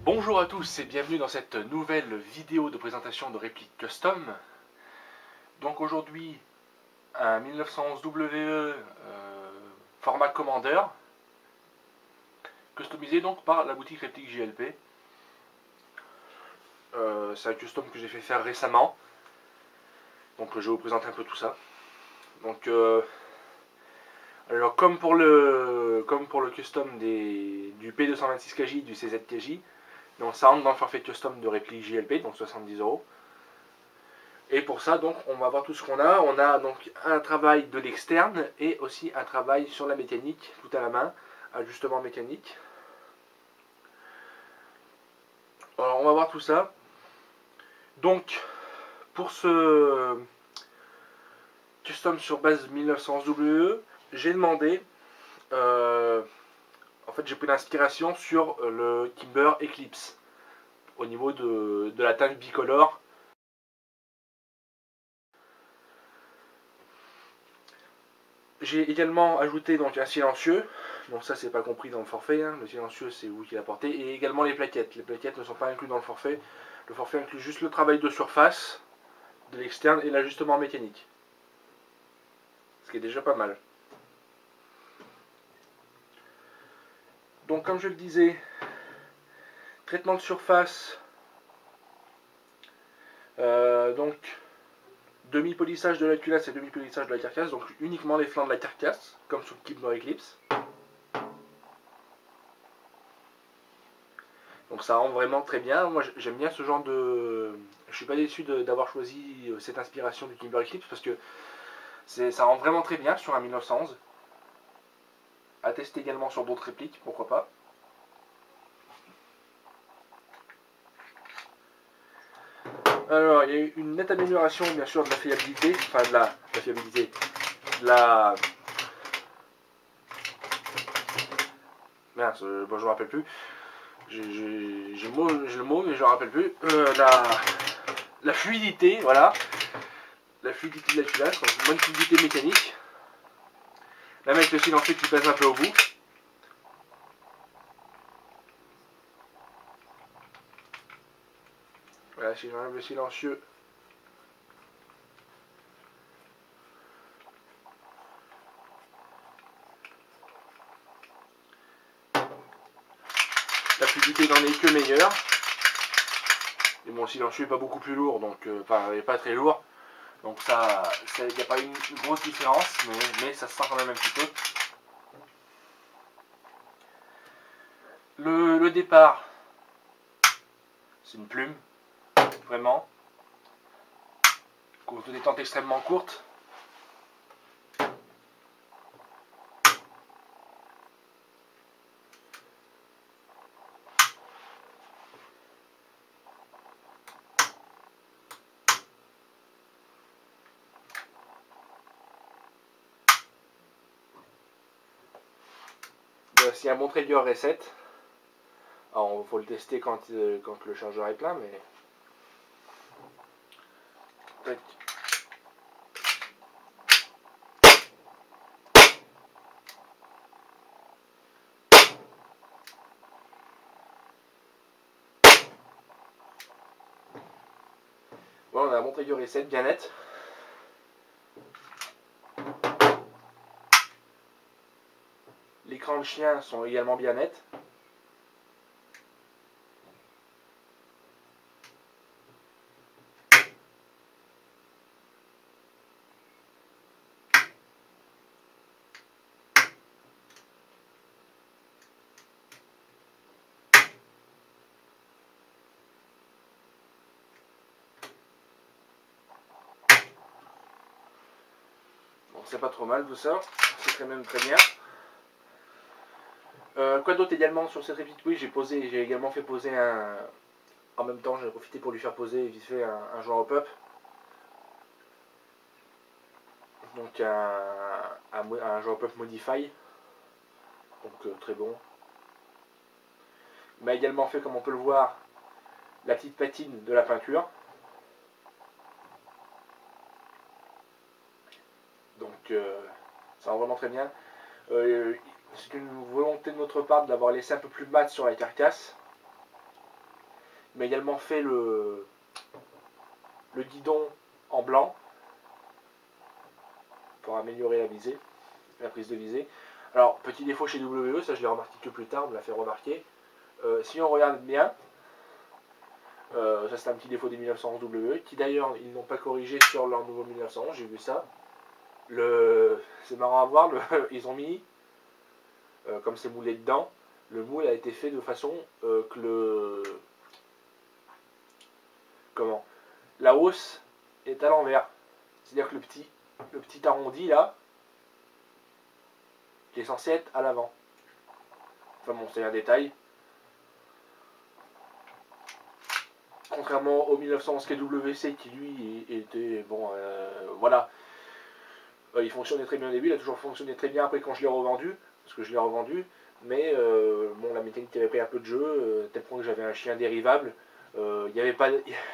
Bonjour à tous et bienvenue dans cette nouvelle vidéo de présentation de répliques custom. Donc aujourd'hui un 1911 WE format Commander, customisé donc par la boutique réplique JLP. C'est un custom que j'ai fait faire récemment, donc je vais vous présenter un peu tout ça. Donc alors comme pour le custom du P226KJ, du CZKJ, donc ça rentre dans le forfait custom de réplique JLP, donc 70 €. Et pour ça, donc, on va voir tout ce qu'on a. On a donc un travail de l'externe et aussi un travail sur la mécanique, tout à la main, ajustement mécanique. Alors, on va voir tout ça. Donc, pour ce custom sur base 1911 WE, j'ai demandé, en fait, j'ai pris l'inspiration sur le Kimber Eclipse au niveau de la teinte bicolore. J'ai également ajouté donc un silencieux, donc ça c'est pas compris dans le forfait, hein. Le silencieux c'est vous qui l'apportez, et également les plaquettes. Les plaquettes ne sont pas inclus dans le forfait inclut juste le travail de surface, de l'externe et l'ajustement mécanique. Ce qui est déjà pas mal. Donc comme je le disais, traitement de surface, donc demi-polissage de la culasse et demi-polissage de la carcasse, donc uniquement les flancs de la carcasse, comme sur le Kimber Eclipse. Donc ça rend vraiment très bien. Moi j'aime bien ce genre de... Je suis pas déçu d'avoir choisi cette inspiration du Kimber Eclipse parce que ça rend vraiment très bien sur un 1911. À tester également sur d'autres répliques, pourquoi pas. Alors il y a eu une nette amélioration bien sûr de la fiabilité, enfin de la fiabilité, de la... Mince, bon, je me rappelle plus. J'ai le mot mais je me rappelle plus. La fluidité, voilà. La fluidité de la culasse, donc une bonne fluidité mécanique. Même avec le silencieux qui pèse un peu au bout. Voilà, si j'enlève le silencieux. La fluidité n'en est que meilleure. Et mon silencieux n'est pas beaucoup plus lourd, donc enfin, il n'est pas très lourd. Donc ça, il n'y a pas une grosse différence, mais ça se sent quand même un petit peu. Le départ, c'est une plume, vraiment. Courte de détente extrêmement courte. C'est un bon trigger reset. Alors il faut le tester quand le chargeur est plein, mais... Tac. Voilà, on a un bon trigger reset bien net. L'écran de chien sont également bien nets. Bon, c'est pas trop mal tout ça, c'est quand même très bien. Quoi d'autre également sur cette réplique? Oui, j'ai également fait poser un... En même temps, j'ai profité pour lui faire poser vite fait un joint hop-up. Donc un joint hop-up Modify. Donc très bon. Il m'a également fait, comme on peut le voir, la petite patine de la peinture. Donc ça rend vraiment très bien. C'est une volonté de notre part de l'avoir laissé un peu plus mat sur la carcasse. m'a également fait le guidon en blanc pour améliorer la visée, la prise de visée. Alors, petit défaut chez WE, ça je l'ai remarqué que plus tard, on me l'a fait remarquer. Si on regarde bien, ça c'est un petit défaut des 1911 WE, qui d'ailleurs ils n'ont pas corrigé sur leur nouveau 1911, j'ai vu ça. C'est marrant à voir, ils ont mis, comme c'est moulé dedans, le moule a été fait de façon que la hausse est à l'envers. C'est-à-dire que le petit arrondi là, qui est censé être à l'avant. Enfin bon, c'est un détail. Contrairement au 1911 KWC qui lui était, bon, voilà, il fonctionnait très bien au début, il a toujours fonctionné très bien après quand je l'ai revendu, parce que je l'ai revendu, mais bon, la mécanique avait pris un peu de jeu, tel point que j'avais un chien dérivable, il y avait pas,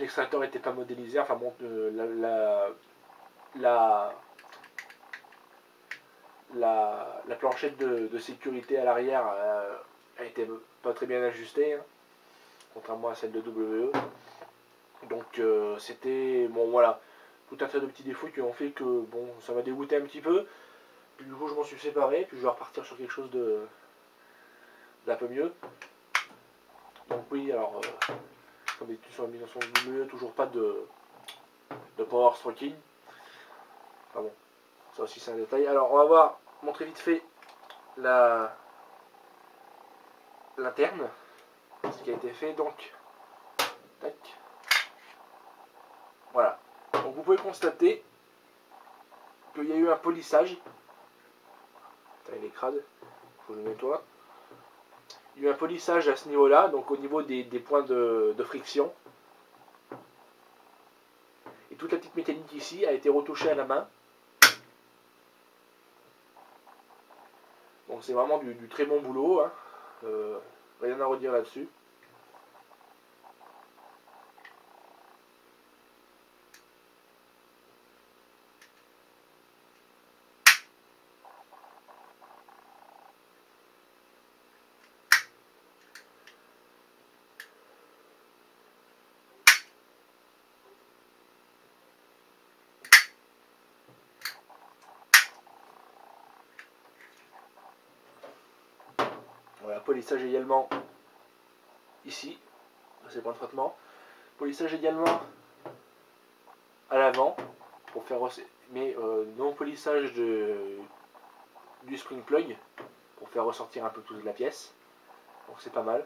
l'extracteur n'était pas modélisé, enfin bon, la planchette de sécurité à l'arrière a été pas très bien ajustée, hein, contrairement à celle de WE. Donc c'était, bon voilà, tout un tas de petits défauts qui ont fait que bon, ça m'a dégoûté un petit peu. Puis du coup je m'en suis séparé, puis je vais repartir sur quelque chose d'un peu mieux. Donc oui, alors comme d'habitude sur la 1900 toujours pas de power stroking. Enfin bon, ça aussi c'est un détail. Alors on va voir, montrer vite fait l'interne, ce qui a été fait. Donc tac. Voilà. Donc vous pouvez constater qu'il y a eu un polissage. Putain, il est crade, faut que je le nettoie. Il y a eu un polissage à ce niveau-là, donc au niveau des points de friction. Et toute la petite mécanique ici a été retouchée à la main. Donc c'est vraiment du très bon boulot, hein. Rien à redire là-dessus. Voilà, polissage également ici, c'est le point de traitement. Polissage également à l'avant, pour faire mais non polissage du spring plug, pour faire ressortir un peu toute la pièce. Donc c'est pas mal.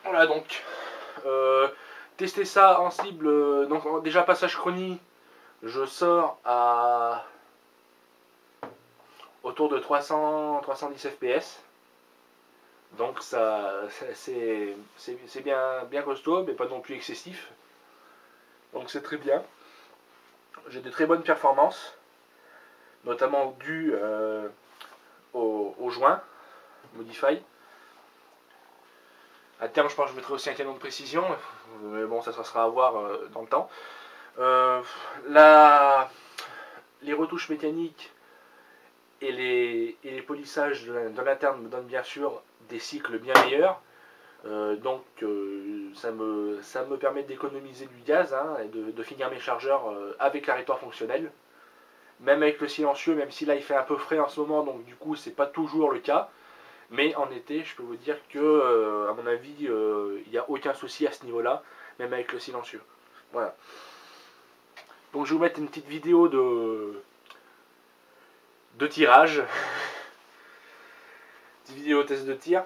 Voilà donc, tester ça en cible, donc déjà passage chronie, je sors à autour de 310 fps, donc ça c'est bien costaud, mais pas non plus excessif, donc c'est très bien. J'ai de très bonnes performances, notamment dues au joint Modify. À terme, je pense que je mettrai aussi un canon de précision, mais bon, ça sera à voir dans le temps. Les retouches mécaniques et les polissages de l'interne me donnent bien sûr des cycles bien meilleurs. Donc ça me permet d'économiser du gaz, hein, et de finir mes chargeurs avec l'arrêtoire fonctionnel. Même avec le silencieux, même si là il fait un peu frais en ce moment, donc du coup c'est pas toujours le cas. Mais en été, je peux vous dire que, à mon avis, il n'y a aucun souci à ce niveau-là, même avec le silencieux. Voilà. Donc je vais vous mettre une petite vidéo de tirage. Petite vidéo test de tir.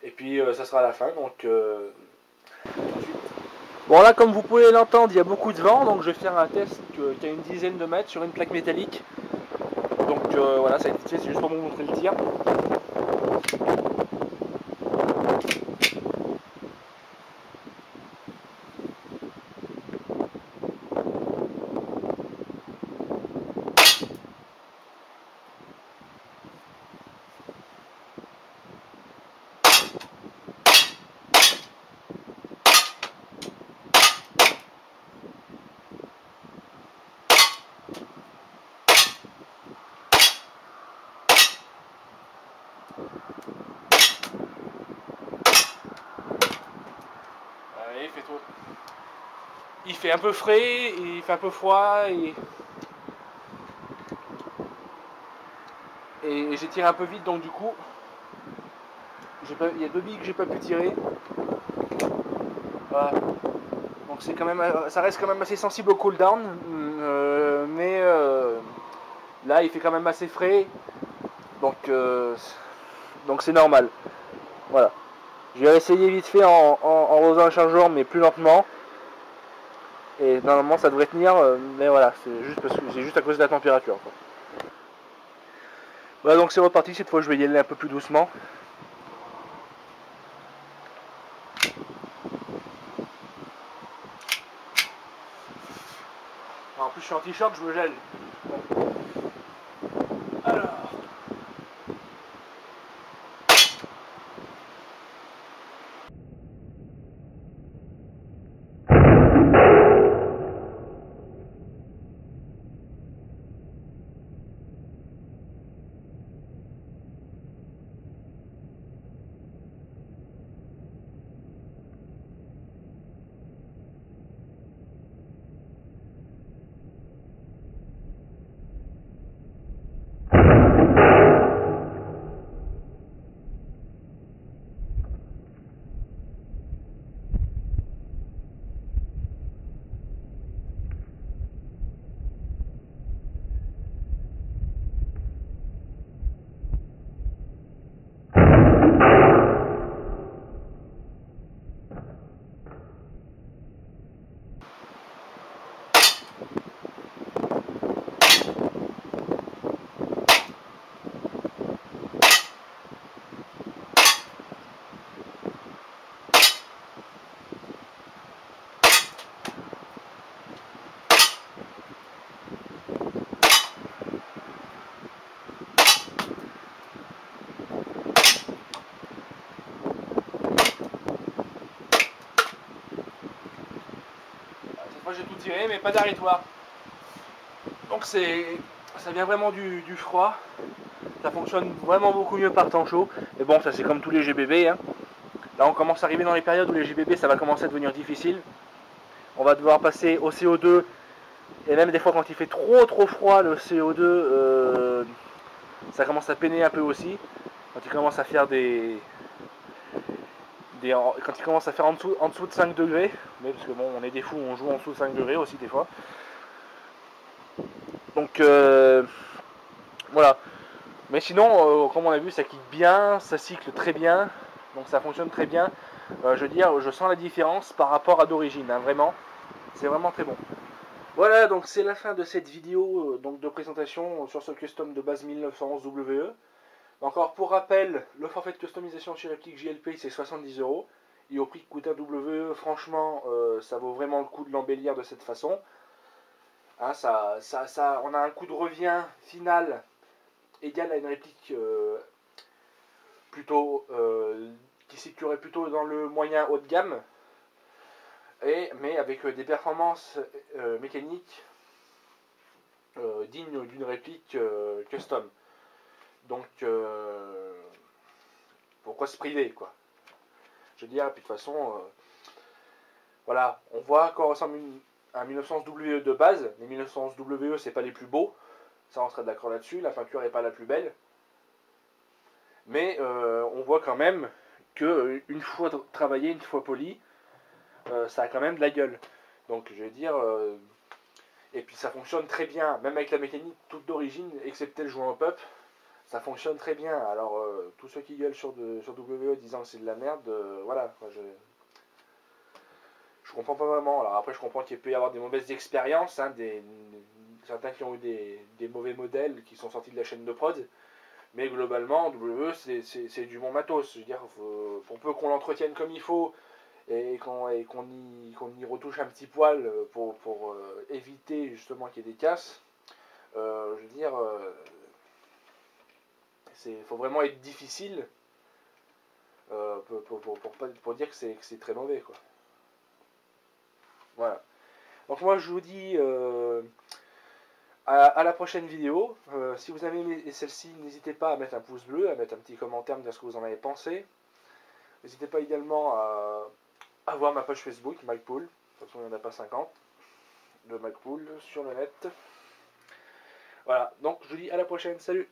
Et puis ça sera à la fin. Donc tout de suite. Bon là, comme vous pouvez l'entendre, il y a beaucoup de vent. Donc je vais faire un test qui a une dizaine de mètres sur une plaque métallique. Donc voilà, ça a été fait, c'est juste pour vous montrer le tir. il fait un peu frais, il fait un peu froid et j'ai tiré un peu vite, donc du coup il y a 2 billes que j'ai pas pu tirer. Voilà. Donc c'est quand même, ça reste quand même assez sensible au cooldown, mais là il fait quand même assez frais, donc c'est normal. Voilà. Je vais essayer vite fait en rosant un chargeur, mais plus lentement. Et normalement ça devrait tenir, mais voilà, c'est juste à cause de la température, quoi. Voilà, donc c'est reparti. Cette fois je vais y aller un peu plus doucement. En plus je suis en t-shirt, je me gèle. Bon. Alors. Moi j'ai tout tiré, mais pas d'arrêtoir. Donc ça vient vraiment du froid. Ça fonctionne vraiment beaucoup mieux par temps chaud. Mais bon, ça c'est comme tous les GBB, hein. Là on commence à arriver dans les périodes où les GBB ça va commencer à devenir difficile. On va devoir passer au CO2. Et même des fois quand il fait trop froid, le CO2 ça commence à peiner un peu aussi. Quand il commence à faire quand il commence à faire en dessous de 5 degrés, mais parce que bon on est des fous, on joue en dessous de 5 degrés aussi des fois. Donc voilà. Mais sinon, comme on a vu, ça kick bien, ça cycle très bien, donc ça fonctionne très bien. Je veux dire, je sens la différence par rapport à d'origine, hein, vraiment. C'est vraiment très bon. Voilà, donc c'est la fin de cette vidéo donc de présentation sur ce custom de base 1911 WE. Encore pour rappel, le forfait de customisation chez Replique JLP c'est 70 €. Et au prix que coûte un WE, franchement, ça vaut vraiment le coup de l'embellir de cette façon. Hein, on a un coût de revient final égal à une réplique plutôt qui se situerait plutôt dans le moyen haut de gamme, mais avec des performances mécaniques dignes d'une réplique custom. Donc pourquoi se priver, quoi. Je veux dire, puis de toute façon, voilà, on voit à quoi ressemble un 1911 WE de base. Les 1911 WE c'est pas les plus beaux, ça on serait d'accord là-dessus, la peinture n'est pas la plus belle. Mais on voit quand même que une fois travaillé, une fois poli, ça a quand même de la gueule. Donc je vais dire, et puis ça fonctionne très bien, même avec la mécanique toute d'origine, excepté le joint pop, ça fonctionne très bien. Alors tous ceux qui gueulent sur WE disant que c'est de la merde, voilà, je comprends pas vraiment. Alors après je comprends qu'il peut y avoir des mauvaises expériences, hein, certains qui ont eu des mauvais modèles qui sont sortis de la chaîne de prod. Mais globalement, WE, c'est du bon matos. Je veux dire, pour peu qu'on l'entretienne comme il faut et qu'on y retouche un petit poil pour éviter justement qu'il y ait des casses, je veux dire, faut vraiment être difficile pour dire que c'est très mauvais, quoi. Voilà. Donc moi, je vous dis à la prochaine vidéo. Si vous avez aimé celle-ci, n'hésitez pas à mettre un pouce bleu, à mettre un petit commentaire, me dire ce que vous en avez pensé. N'hésitez pas également à voir ma page Facebook, MyPool. De toute façon, il n'y en a pas 50 de MyPool sur le net. Voilà, donc je vous dis à la prochaine, salut!